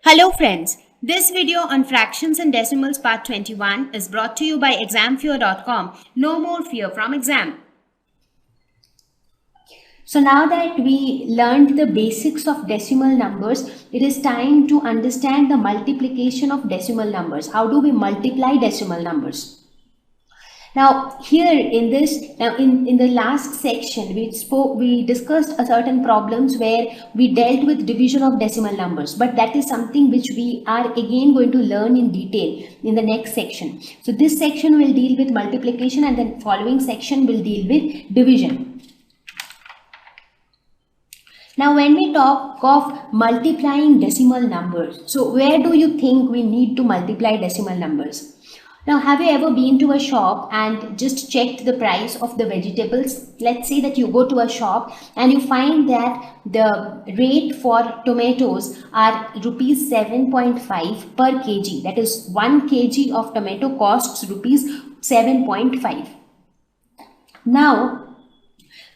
Hello friends, this video on fractions and decimals part 21 is brought to you by examfear.com. No more fear from exam. So now that we learned the basics of decimal numbers, it is time to understand the multiplication of decimal numbers. How do we multiply decimal numbers? Now here in the last section we discussed a certain problems where we dealt with division of decimal numbers, but that is something which we are again going to learn in detail in the next section. So this section will deal with multiplication and the following section will deal with division. Now when we talk of multiplying decimal numbers, so where do you think we need to multiply decimal numbers? Now, have you ever been to a shop and just checked the price of the vegetables? Let's say that you go to a shop and you find that the rate for tomatoes are rupees 7.5 per kg. That is 1 kg of tomato costs rupees 7.5. Now,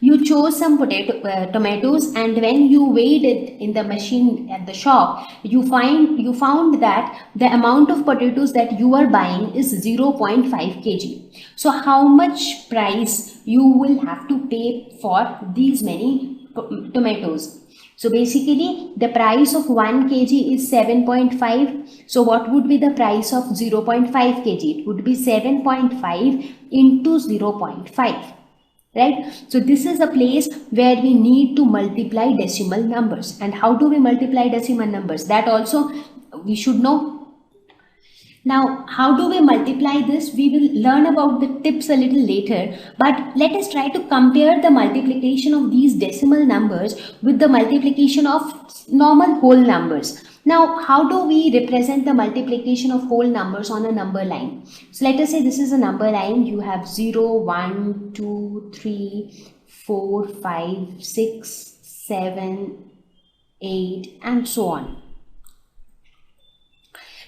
you chose some tomatoes, and when you weighed it in the machine at the shop, you found that the amount of potatoes that you are buying is 0.5 kg. So how much price you will have to pay for these many tomatoes? So basically the price of 1 kg is 7.5. So what would be the price of 0.5 kg? It would be 7.5 into 0.5. Right? So this is a place where we need to multiply decimal numbers. And how do we multiply decimal numbers? That also we should know. Now, how do we multiply this? We will learn about the tips a little later, but let us try to compare the multiplication of these decimal numbers with the multiplication of normal whole numbers. Now, how do we represent the multiplication of whole numbers on a number line? So let us say this is a number line. You have 0, 1, 2, 3, 4, 5, 6, 7, 8, and so on.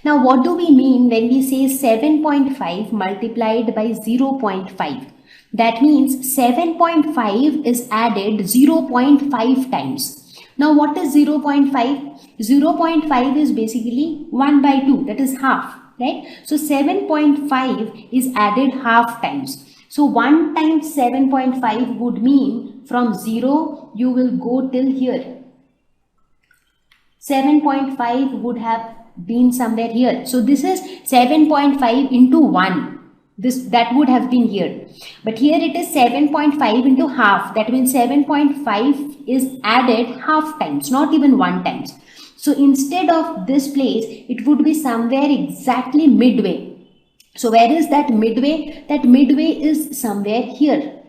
Now, what do we mean when we say 7.5 multiplied by 0.5? That means 7.5 is added 0.5 times. Now, what is 0.5? 0.5 is basically 1 by 2, that is half, right? So 7.5 is added half times. So 1 times 7.5 would mean from 0 you will go till here. 7.5 would have been somewhere here. So this is 7.5 into 1. That would have been here, but here it is 7.5 into half. That means 7.5 is added half times, not even 1 times. So instead of this place, it would be somewhere exactly midway. So where is that midway? That midway is somewhere here.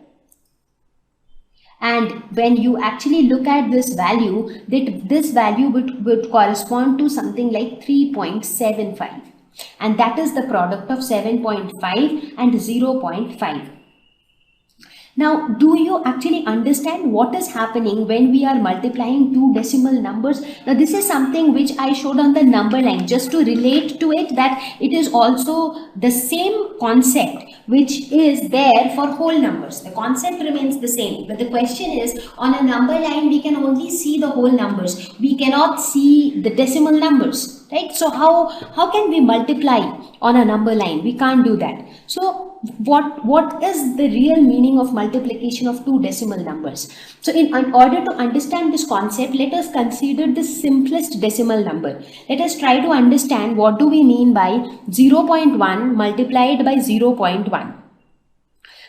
And when you actually look at this value, this value would correspond to something like 3.75. And that is the product of 7.5 and 0.5. Now, do you actually understand what is happening when we are multiplying two decimal numbers? Now, this is something which I showed on the number line just to relate to it, that it is also the same concept which is there for whole numbers. The concept remains the same, but the question is, on a number line, we can only see the whole numbers. We cannot see the decimal numbers, right? So how can we multiply on a number line? We can't do that. So what is the real meaning of multiplication of two decimal numbers? So in order to understand this concept, let us consider the simplest decimal number. Let us try to understand what do we mean by 0.1 multiplied by 0.1.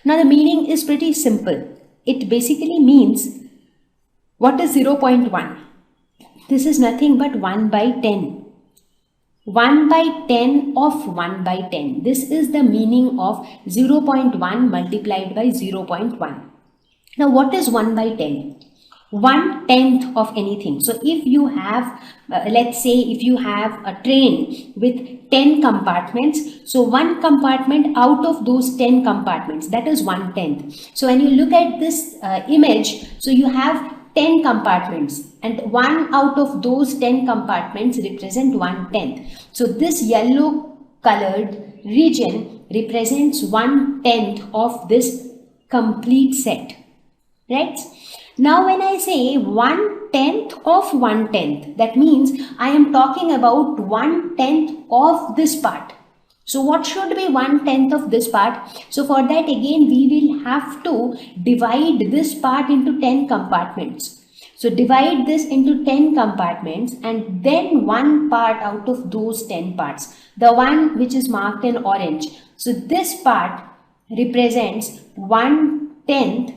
Now the meaning is pretty simple. It basically means, what is 0.1? This is nothing but 1 by 10. 1 by 10 of 1 by 10. This is the meaning of 0.1 multiplied by 0.1. Now, what is 1 by 10? 1/10 of anything. So, if you have, let's say, if you have a train with 10 compartments, so one compartment out of those 10 compartments, that is 1/10. So, when you look at this image, so you have 10 compartments, and one out of those 10 compartments represent 1/10. So this yellow colored region represents 1/10 of this complete set, right? Now when I say 1/10 of 1/10, that means I am talking about 1/10 of this part. So what should be 1/10 of this part? So for that again we will have to divide this part into 10 compartments. So divide this into 10 compartments and then one part out of those 10 parts, the one which is marked in orange. So this part represents 1/10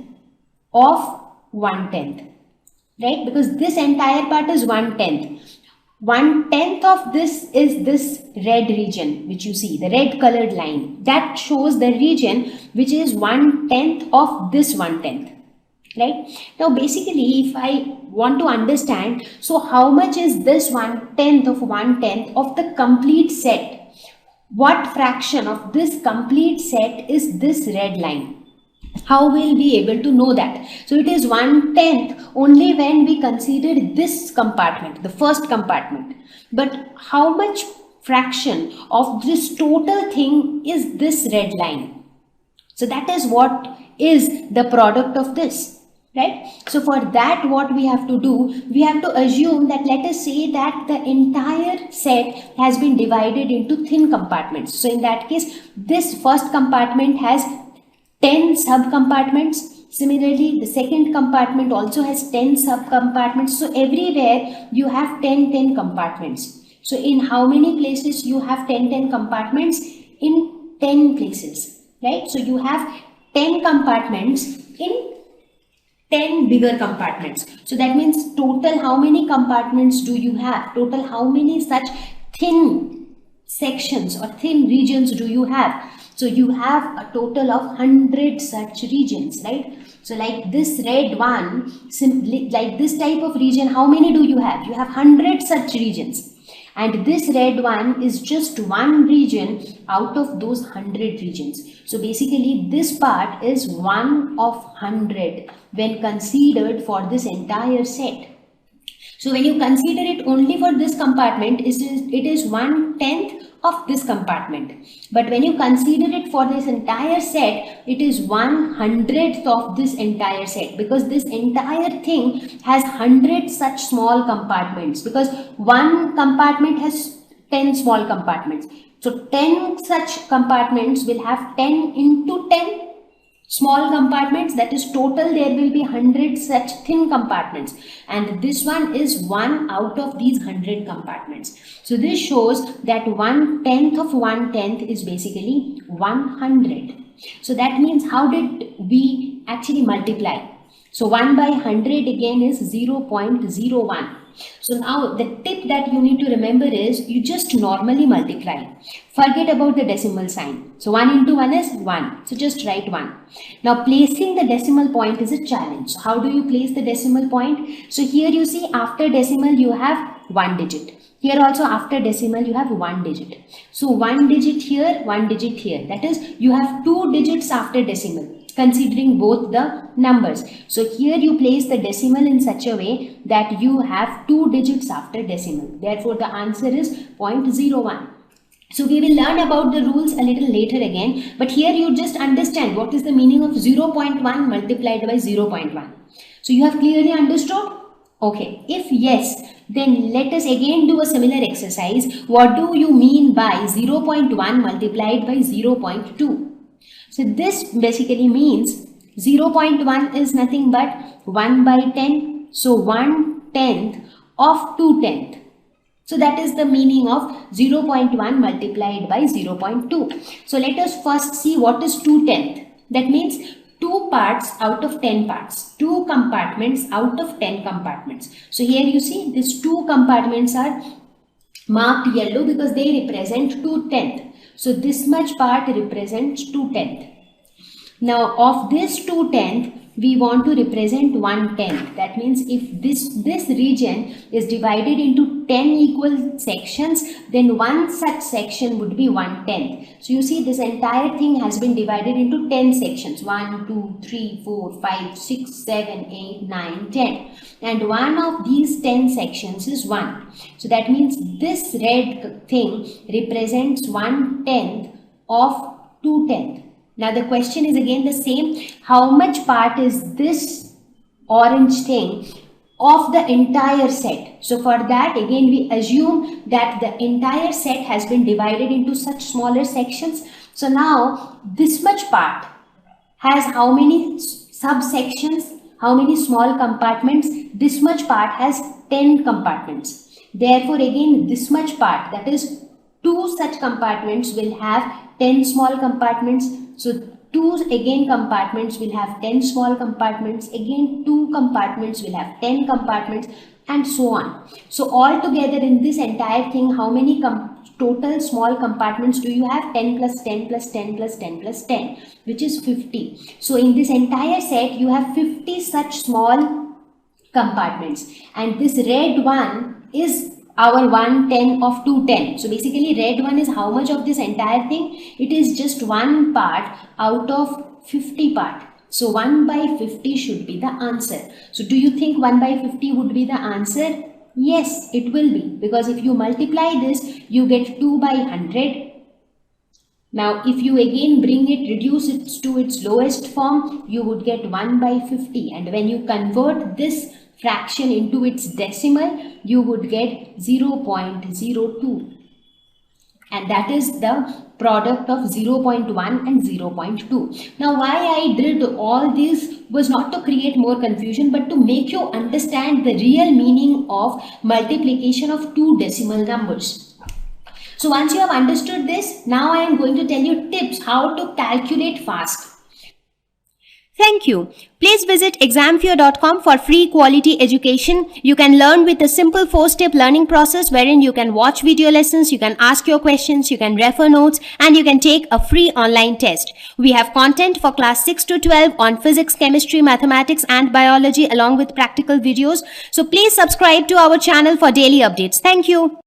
of 1/10, right? Because this entire part is 1/10. 1/10 of this is this red region which you see, the red colored line. That shows the region which is 1/10 of this 1/10. Right? Now basically if I want to understand, so how much is this 1/10 of 1/10 of the complete set? What fraction of this complete set is this red line? How will we be able to know that? So it is 1/10 only when we consider this compartment, the first compartment. But how much fraction of this total thing is this red line? So that is what is the product of this. Right? So for that what we have to do, we have to assume that, let us say that the entire set has been divided into thin compartments. So in that case, this first compartment has 10 sub-compartments. Similarly, the second compartment also has 10 sub-compartments. So everywhere you have 10 compartments. So in how many places you have 10 compartments? In 10 places, right? So you have 10 compartments in 10 bigger compartments. So that means total how many compartments do you have? Total how many such thin sections or thin regions do you have? So you have a total of 100 such regions, right? So like this red one, simply like this type of region, how many do you have? You have 100 such regions. And this red one is just one region out of those 100 regions. So basically this part is 1 of 100 when considered for this entire set. So when you consider it only for this compartment, it is 1/10 of this compartment. But when you consider it for this entire set, it is 1/100th of this entire set, because this entire thing has 100 such small compartments, because one compartment has 10 small compartments. So 10 such compartments will have 10 into 10 small compartments, that is total there will be 100 such thin compartments, and this one is one out of these 100 compartments. So this shows that 1/10 of 1/10 is basically 100. So that means how did we actually multiply? So 1 by 100 again is 0.01. So now the tip that you need to remember is you just normally multiply. Forget about the decimal sign. So 1 into 1 is 1. So just write 1. Now placing the decimal point is a challenge. So how do you place the decimal point? So here you see after decimal you have 1 digit. Here also after decimal you have 1 digit. So 1 digit here, 1 digit here. That is, you have 2 digits after decimal, considering both the numbers. So here you place the decimal in such a way that you have 2 digits after decimal. Therefore the answer is 0.01. So we will learn about the rules a little later again, but here you just understand what is the meaning of 0.1 multiplied by 0.1. So you have clearly understood? Okay, if yes, then let us again do a similar exercise. What do you mean by 0.1 multiplied by 0.2? So this basically means 0.1 is nothing but 1 by 10. So 1/10 of 2/10. So that is the meaning of 0.1 multiplied by 0.2. So let us first see what is 2/10. That means 2 parts out of 10 parts. 2 compartments out of 10 compartments. So here you see these 2 compartments are marked yellow because they represent 2/10. So this much part represents 2/10. Now of this 2/10, we want to represent 1/10. That means if this region is divided into 10 equal sections, then one such section would be 1/10. So you see this entire thing has been divided into 10 sections. 1, 2, 3, 4, 5, 6, 7, 8, 9, 10. And one of these 10 sections is 1. So that means this red thing represents 1/10 of 2/10. Now the question is again the same. How much part is this orange thing of the entire set. So for that, again, we assume that the entire set has been divided into such smaller sections. So now this much part has how many subsections, how many small compartments? This much part has 10 compartments. Therefore, again, this much part, that is 2 such compartments, will have 10 small compartments. So 2 again compartments will have 10 small compartments. Again, 2 compartments will have 10 compartments, and so on. So altogether in this entire thing, how many total small compartments do you have? 10 plus 10 plus 10 plus 10 plus 10, which is 50. So in this entire set, you have 50 such small compartments, and this red one is our 110 of 210. So basically red one is how much of this entire thing? It is just one part out of 50 part. So 1 by 50 should be the answer. So do you think 1 by 50 would be the answer? Yes, it will be, because if you multiply this, you get 2 by 100. Now if you again bring it, reduce it to its lowest form, you would get 1 by 50, and when you convert this fraction into its decimal, you would get 0.02, and that is the product of 0.1 and 0.2. Now why I did all this was not to create more confusion, but to make you understand the real meaning of multiplication of 2 decimal numbers. So once you have understood this, now I am going to tell you tips how to calculate fast. Thank you. Please visit examfear.com for free quality education. You can learn with a simple 4-step learning process wherein you can watch video lessons, you can ask your questions, you can refer notes, and you can take a free online test. We have content for class 6 to 12 on physics, chemistry, mathematics, and biology along with practical videos. So please subscribe to our channel for daily updates. Thank you.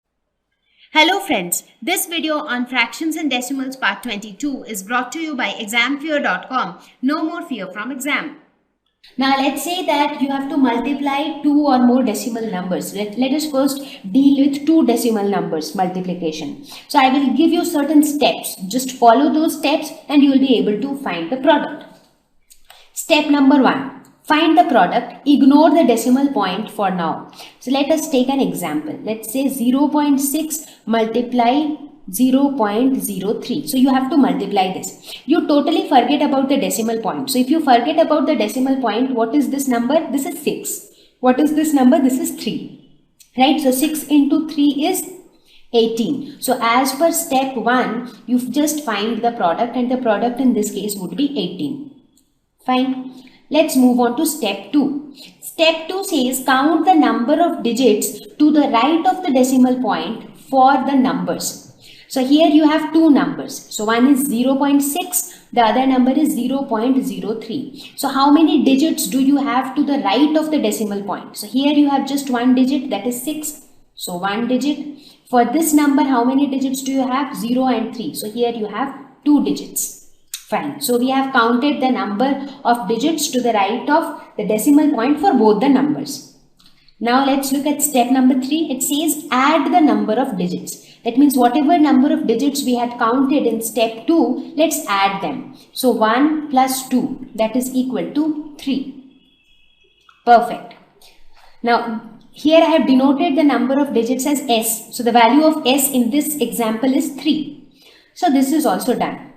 Hello friends, this video on fractions and decimals part 22 is brought to you by examfear.com. No more fear from exam. Now let's say that you have to multiply 2 or more decimal numbers. Let us first deal with 2 decimal numbers multiplication. So I will give you certain steps. Just follow those steps and you will be able to find the product. Step number 1. Find the product, ignore the decimal point for now. So let us take an example. Let's say 0.6 multiply 0.03. So you have to multiply this. You totally forget about the decimal point. So if you forget about the decimal point, what is this number? This is 6. What is this number? This is 3. Right? So 6 into 3 is 18. So as per step 1, you just find the product, and the product in this case would be 18. Fine. Let's move on to step 2. Step 2 says count the number of digits to the right of the decimal point for the numbers. So here you have 2 numbers. So one is 0.6, the other number is 0.03. So how many digits do you have to the right of the decimal point? So here you have just 1 digit, that is 6. So 1 digit. For this number, how many digits do you have? 0 and 3. So here you have 2 digits. Fine. So we have counted the number of digits to the right of the decimal point for both the numbers. Now let's look at step number 3. It says add the number of digits. That means whatever number of digits we had counted in step 2, let's add them. So 1 plus 2, that is equal to 3. Perfect. Now here I have denoted the number of digits as s. So the value of s in this example is 3. So this is also done.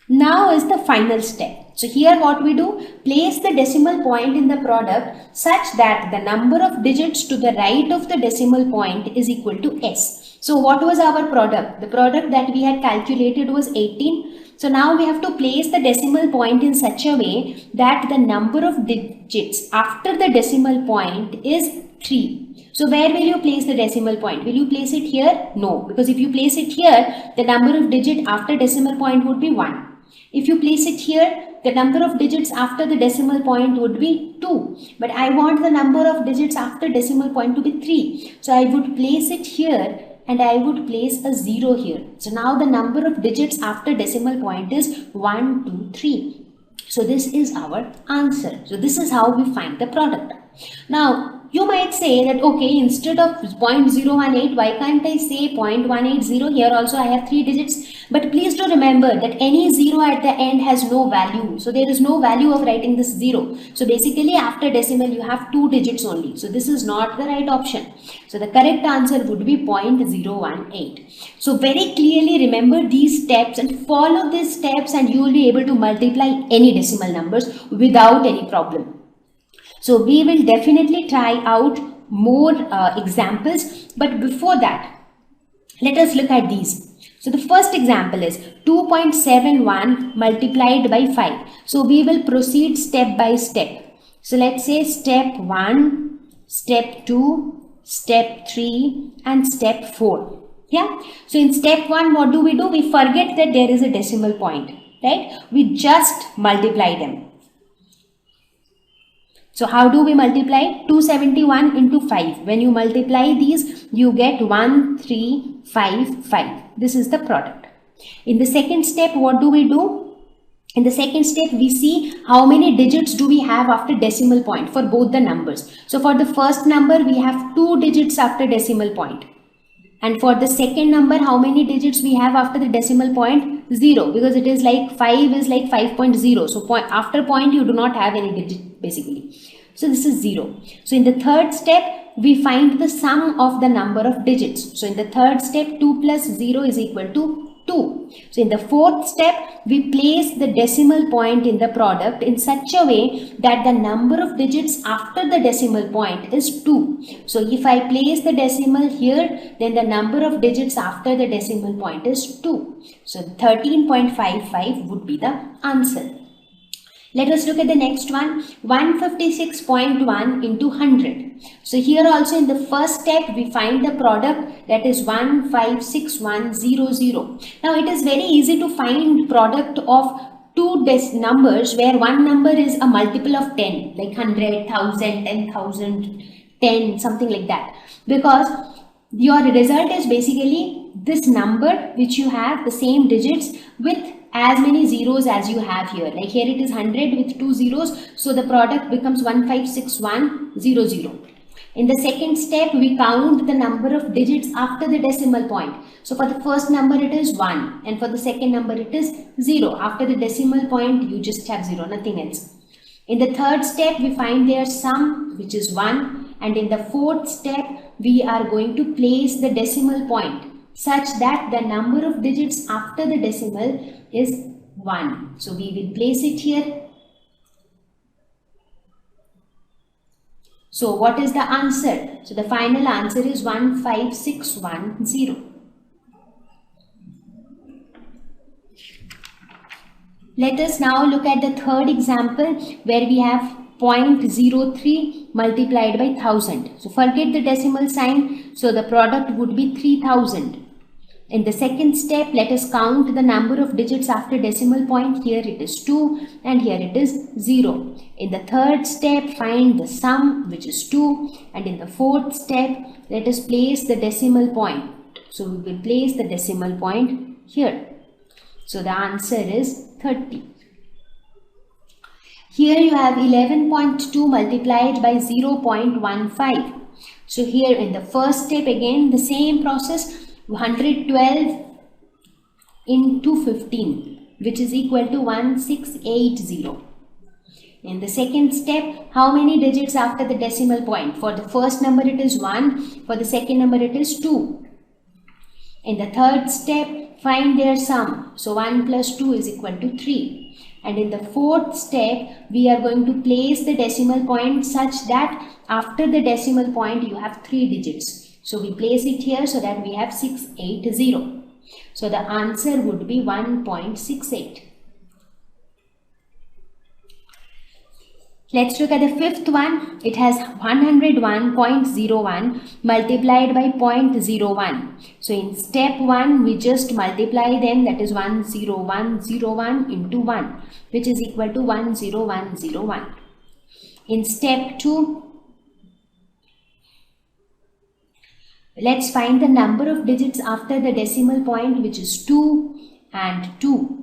Now is the final step. So here what we do, place the decimal point in the product such that the number of digits to the right of the decimal point is equal to s. So what was our product? The product that we had calculated was 18. So now we have to place the decimal point in such a way that the number of digits after the decimal point is 3. So where will you place the decimal point? Will you place it here? No, because if you place it here, the number of digit after decimal point would be 1. If you place it here, the number of digits after the decimal point would be 2. But I want the number of digits after decimal point to be 3. So I would place it here and I would place a 0 here. So now the number of digits after decimal point is 1, 2, 3. So this is our answer. So this is how we find the product. Now you might say that okay, instead of 0.018, why can't I say 0.180? Here also I have 3 digits. But please do remember that any 0 at the end has no value. So there is no value of writing this 0. So basically after decimal you have 2 digits only. So this is not the right option. So the correct answer would be 0.018. So very clearly remember these steps and follow these steps, and you will be able to multiply any decimal numbers without any problem. So we will definitely try out more examples, but before that, let us look at these. So the first example is 2.71 multiplied by 5. So we will proceed step by step. So let's say step 1, step 2, step 3 and step 4. Yeah. So in step 1, what do? We forget that there is a decimal point, right? We just multiply them. So how do we multiply? 271 into 5. When you multiply these, you get 1355. This is the product. In the second step, what do? In the second step, we see how many digits do we have after decimal point for both the numbers. So for the first number, we have 2 digits after decimal point. And for the second number, how many digits we have after the decimal point? 0, because it is like 5 is like 5.0. So after point, you do not have any digit basically. So this is 0. So in the third step, we find the sum of the number of digits. So in the third step, 2 plus 0 is equal to 2. So in the fourth step, we place the decimal point in the product in such a way that the number of digits after the decimal point is 2. So if I place the decimal here, then the number of digits after the decimal point is 2. So 13.55 would be the answer. Let us look at the next one, 156.1 into 100. So here also in the first step, we find the product, that is 156100. Now it is very easy to find product of two numbers where one number is a multiple of 10, like 100, 1000, 10,000, 10, something like that. Because your result is basically this number which you have the same digits with as many zeros as you have here. Like here it is 100 with 2 zeros. So the product becomes 156100. In the second step, we count the number of digits after the decimal point. So for the first number it is 1 and for the second number it is 0. After the decimal point you just have 0, nothing else. In the third step, we find their sum, which is 1, and in the fourth step we are going to place the decimal point such that the number of digits after the decimal is 1. So we will place it here. So what is the answer? So the final answer is 15610. Let us now look at the third example where we have 0.03 multiplied by 1000. So forget the decimal sign. So the product would be 3000. In the second step, let us count the number of digits after decimal point. Here it is 2 and here it is 0. In the third step, find the sum, which is 2, and in the fourth step, let us place the decimal point. So we will place the decimal point here. So the answer is 30. Here you have 11.2 multiplied by 0.15. So here in the first step, again the same process, 112 into 15, which is equal to 1680. In the second step, how many digits after the decimal point? For the first number it is 1, for the second number it is 2. In the third step, find their sum. So 1 plus 2 is equal to 3. And in the fourth step, we are going to place the decimal point such that after the decimal point you have 3 digits. So we place it here so that we have 680. So the answer would be 1.68. Let's look at the fifth one. It has 101.01 multiplied by 0.01. So in step 1, we just multiply them, that is 10101 into 1, which is equal to 10101. In step 2, let's find the number of digits after the decimal point, which is 2 and 2.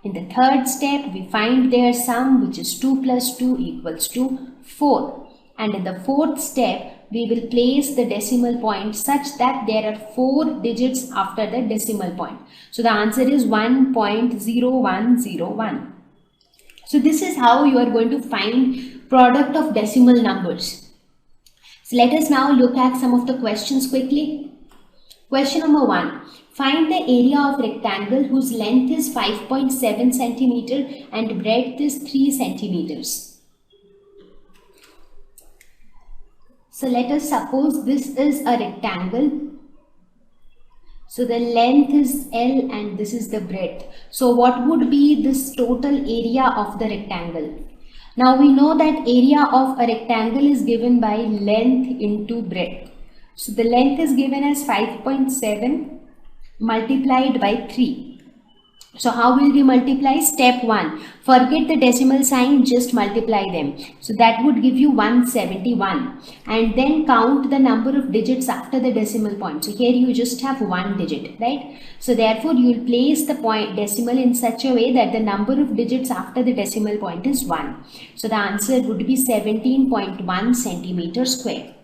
In the third step, we find their sum, which is 2 plus 2 equals to 4. And in the fourth step, we will place the decimal point such that there are 4 digits after the decimal point. So the answer is 1.0101. So this is how you are going to find product of decimal numbers. So let us now look at some of the questions quickly. Question number 1. Find the area of rectangle whose length is 5.7 centimeter and breadth is 3 centimeters. So let us suppose this is a rectangle. So the length is L and this is the breadth. So what would be this total area of the rectangle? Now we know that area of a rectangle is given by length into breadth. So the length is given as 5.7 multiplied by 3. So how will we multiply? Step 1. Forget the decimal sign, just multiply them. So that would give you 171. And then count the number of digits after the decimal point. So here you just have 1 digit, right? So therefore you will place the point decimal in such a way that the number of digits after the decimal point is 1. So the answer would be 17.1 centimeter square.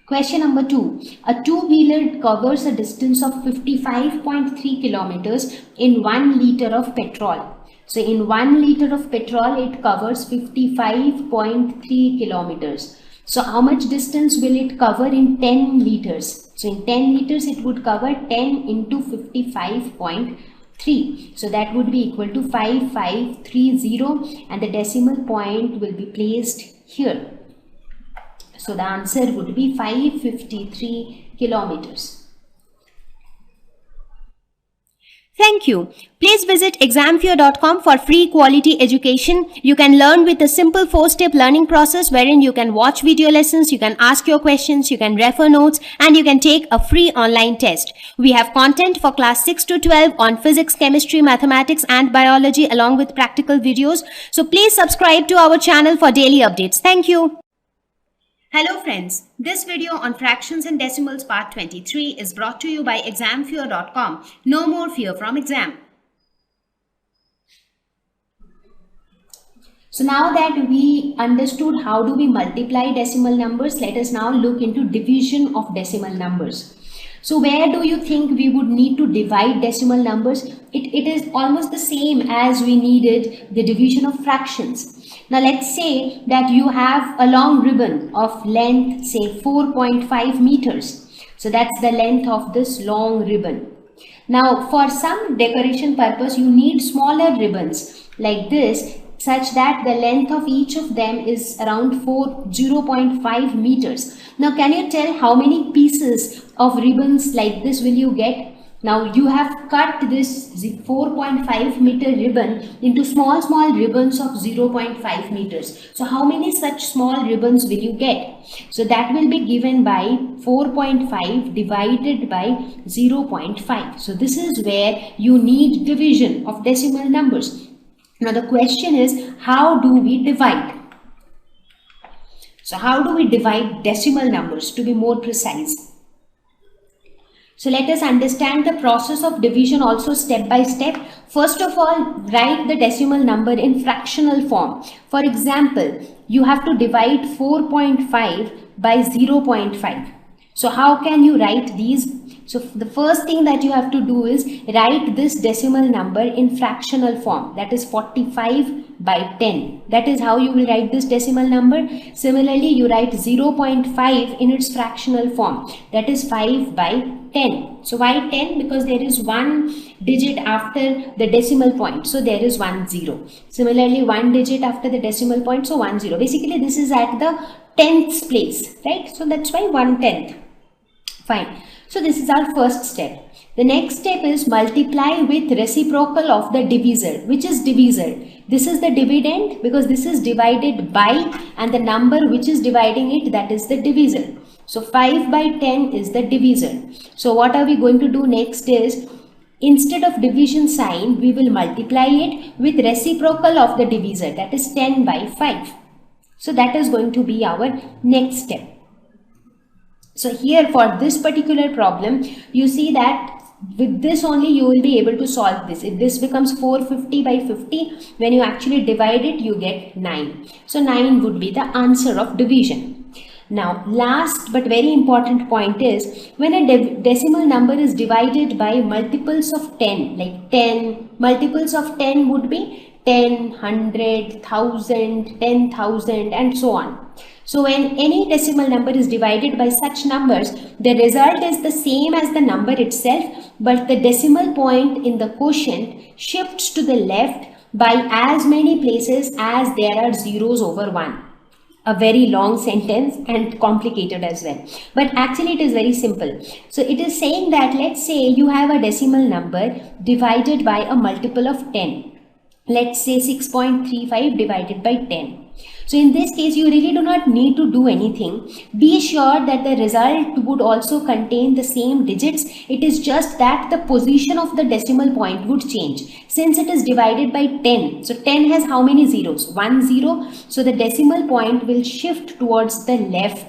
Question number 2. A two-wheeler covers a distance of 55.3 kilometers in 1 liter of petrol. So in 1 liter of petrol, it covers 55.3 kilometers. So how much distance will it cover in 10 liters? So in 10 liters, it would cover 10 into 55.3. So that would be equal to 5530 and the decimal point will be placed here. So the answer would be 553 kilometers. Thank you. Please visit examfear.com for free quality education. You can learn with a simple 4-step learning process wherein you can watch video lessons, you can ask your questions, you can refer notes, and you can take a free online test. We have content for class 6 to 12 on physics, chemistry, mathematics, and biology along with practical videos. So please subscribe to our channel for daily updates. Thank you. Hello friends, this video on fractions and decimals part 23 is brought to you by examfear.com. No more fear from exam. So now that we understood how do we multiply decimal numbers, let us now look into division of decimal numbers. So where do you think we would need to divide decimal numbers? It is almost the same as we needed the division of fractions. Now let's say that you have a long ribbon of length, say 4.5 meters. So that's the length of this long ribbon. Now for some decoration purpose, you need smaller ribbons like this, such that the length of each of them is around 0.5 meters. Now can you tell how many pieces of ribbons like this will you get? Now you have cut this 4.5 meter ribbon into small ribbons of 0.5 meters. So how many such small ribbons will you get? So that will be given by 4.5 divided by 0.5. So this is where you need division of decimal numbers. Now the question is, how do we divide? So how do we divide decimal numbers, to be more precise? So let us understand the process of division also step by step. First of all, write the decimal number in fractional form. For example, you have to divide 4.5 by 0.5. So how can you write these? So the first thing that you have to do is write this decimal number in fractional form, that is 45 by 10. That is how you will write this decimal number. Similarly, you write 0.5 in its fractional form, that is 5 by 10. So why 10? Because there is one digit after the decimal point, so there is 1 0. Similarly, one digit after the decimal point, so 1 0. Basically this is at the 10th place, right? So that's why 1/10. Fine. So this is our first step. The next step is multiply with reciprocal of the divisor. Which is divisor? This is the dividend because this is divided by, and the number which is dividing it, that is the divisor. So 5 by 10 is the divisor. So what are we going to do next is, instead of division sign, we will multiply it with reciprocal of the divisor, that is 10 by 5. So that is going to be our next step. So here for this particular problem, you see that with this only you will be able to solve this. If this becomes 450 by 50, when you actually divide it, you get 9. So 9 would be the answer of division. Now, last but very important point is when a decimal number is divided by multiples of 10, like 10, multiples of 10 would be 10, 100, 1000, 10,000 and so on. So when any decimal number is divided by such numbers, the result is the same as the number itself, but the decimal point in the quotient shifts to the left by as many places as there are zeros over 1. A very long sentence and complicated as well, but actually it is very simple. So it is saying that, let's say you have a decimal number divided by a multiple of 10. Let's say 6.35 divided by 10. So in this case, you really do not need to do anything. Be sure that the result would also contain the same digits. It is just that the position of the decimal point would change. Since it is divided by 10, so 10 has how many zeros? 1 0. So the decimal point will shift towards the left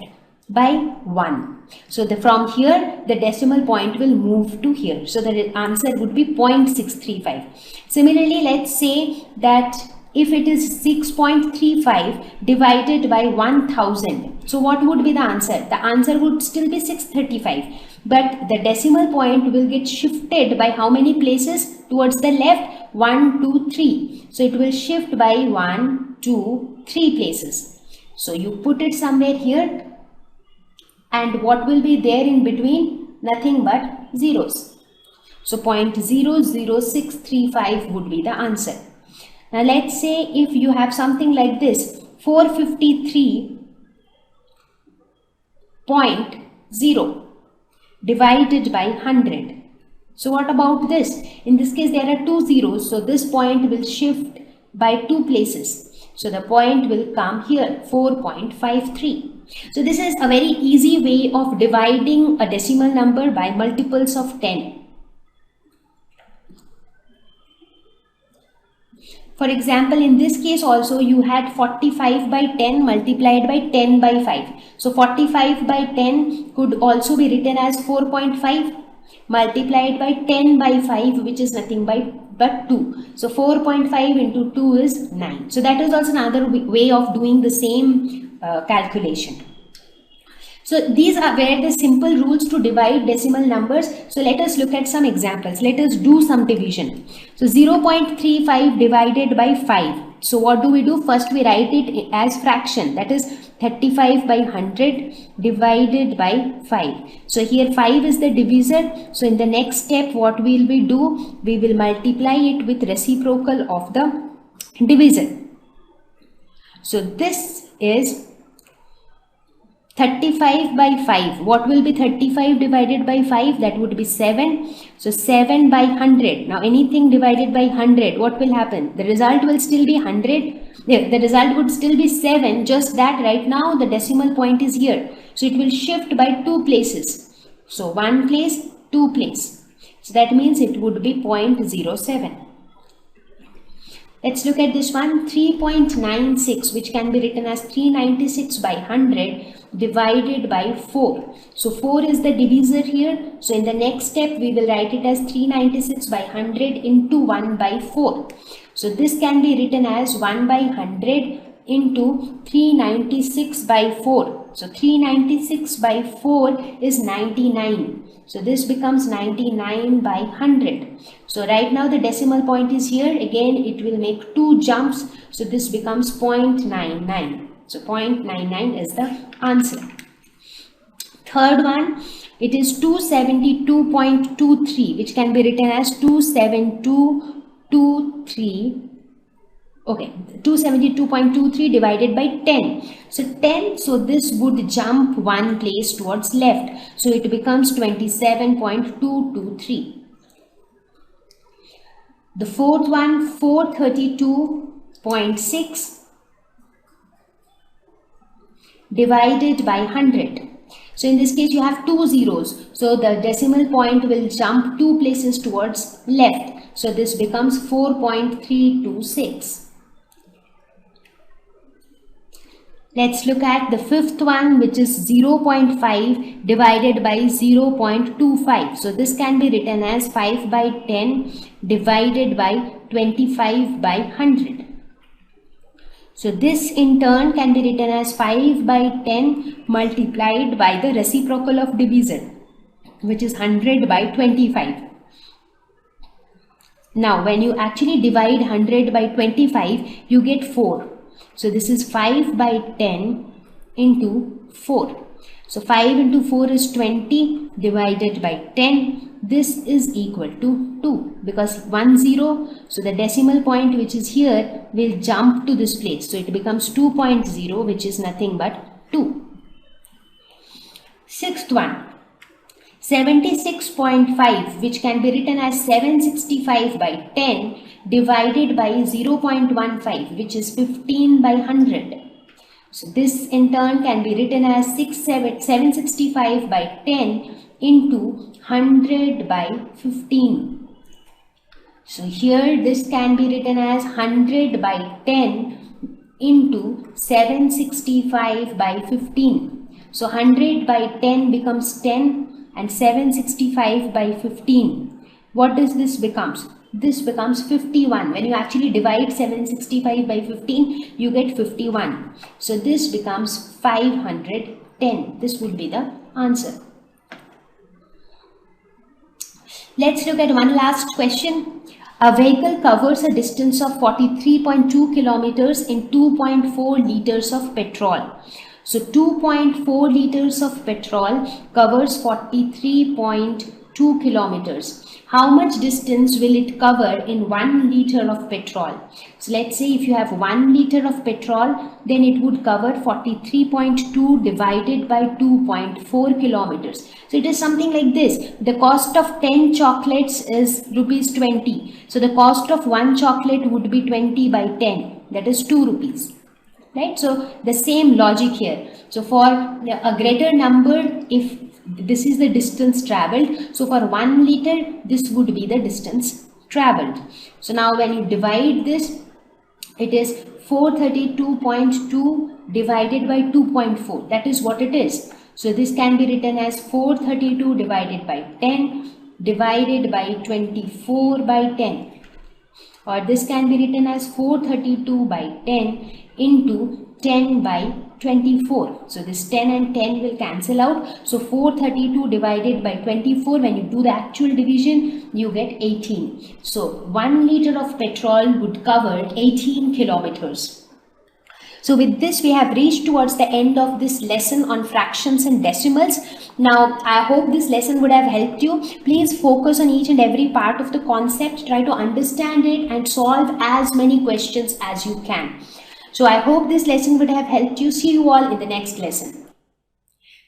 by 1. So from here, the decimal point will move to here. So the answer would be 0.635. Similarly, let's say that if it is 6.35 divided by 1000, so what would be the answer? The answer would still be 635, but the decimal point will get shifted by how many places? Towards the left, 1, 2, 3. So it will shift by 1, 2, 3 places. So you put it somewhere here, and what will be there in between? Nothing but zeros. So 0.00635 would be the answer. Now let's say if you have something like this, 453.0 divided by 100. So what about this? In this case, there are 2 zeros. So this point will shift by 2 places. So the point will come here, 4.53. So this is a very easy way of dividing a decimal number by multiples of 10. For example, in this case also you had 45 by 10 multiplied by 10 by 5. So 45 by 10 could also be written as 4.5 multiplied by 10 by 5, which is nothing but 2. So 4.5 into 2 is 9. So that is also another way of doing the same calculation. So these are where the simple rules to divide decimal numbers. So let us look at some examples. Let us do some division. So 0.35 divided by 5. So what do we do? First we write it as fraction, that is 35 by 100 divided by 5. So here 5 is the divisor. So in the next step what we will do? We will multiply it with reciprocal of the divisor. So this is 35 by 5. What will be 35 divided by 5? That would be 7. So 7 by 100. Now anything divided by 100, what will happen? The result will still be 100. The result would still be 7, just that right now the decimal point is here. So it will shift by 2 places. So 1 place, 2 place. So that means it would be 0.07. Let's look at this one, 3.96, which can be written as 396 by 100 divided by 4. So 4 is the divisor here. So in the next step, we will write it as 396 by 100 into 1 by 4. So this can be written as 1 by 100 into 396 by 4. So 396 by 4 is 99. So this becomes 99 by 100. So right now the decimal point is here. Again, it will make 2 jumps. So this becomes 0.99. So 0.99 is the answer. Third one, it is 272.23, which can be written as 272.23. Okay, 272.23 divided by 10. So 10, so this would jump 1 place towards left. So it becomes 27.223. The fourth one, 432.6 divided by 100. So in this case you have 2 zeros. So the decimal point will jump 2 places towards left. So this becomes 4.326. Let's look at the fifth one, which is 0.5 divided by 0.25. So this can be written as 5 by 10 divided by 25 by 100. So this in turn can be written as 5 by 10 multiplied by the reciprocal of division, which is 100 by 25. Now when you actually divide 100 by 25, you get 4. So this is 5 by 10 into 4. So 5 into 4 is 20 divided by 10. This is equal to 2 because 1 0. So the decimal point which is here will jump to this place. So it becomes 2.0, which is nothing but 2. Sixth one, 76.5, which can be written as 765 by 10 divided by 0.15, which is 15 by 100. So this in turn can be written as 765 by 10 into 100 by 15. So here this can be written as 100 by 10 into 765 by 15. So 100 by 10 becomes 10 and 765 by 15. What does this becomes? This becomes 51. When you actually divide 765 by 15, you get 51. So this becomes 510. This would be the answer. Let's look at one last question. A vehicle covers a distance of 43.2 kilometers in 2.4 liters of petrol. So 2.4 liters of petrol covers 43.2 kilometers. How much distance will it cover in 1 liter of petrol? So let's say if you have 1 liter of petrol, then it would cover 43.2 divided by 2.4 kilometers. So it is something like this. The cost of 10 chocolates is rupees 20. So the cost of 1 chocolate would be 20 by 10. That is 2 rupees. Right? So the same logic here. So for a greater number, if this is the distance traveled, so for 1 liter, this would be the distance traveled. So now when you divide this, it is 432.2 divided by 2.4. That is what it is. So this can be written as 432 divided by 10 divided by 24 by 10. Or this can be written as 432 by 10 into 10 by 24. So this 10 and 10 will cancel out. So 432 divided by 24, when you do the actual division, you get 18. So 1 liter of petrol would cover 18 kilometers. So with this, we have reached towards the end of this lesson on fractions and decimals. Now, I hope this lesson would have helped you. Please focus on each and every part of the concept. Try to understand it and solve as many questions as you can. So I hope this lesson would have helped you. See you all in the next lesson.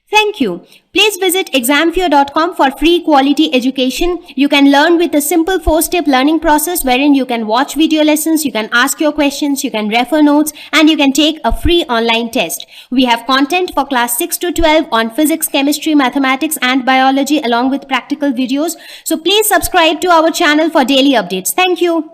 Thank you. Please visit examfear.com for free quality education. You can learn with a simple 4-step learning process wherein you can watch video lessons, you can ask your questions, you can refer notes, and you can take a free online test. We have content for class 6 to 12 on physics, chemistry, mathematics, and biology along with practical videos. So please subscribe to our channel for daily updates. Thank you.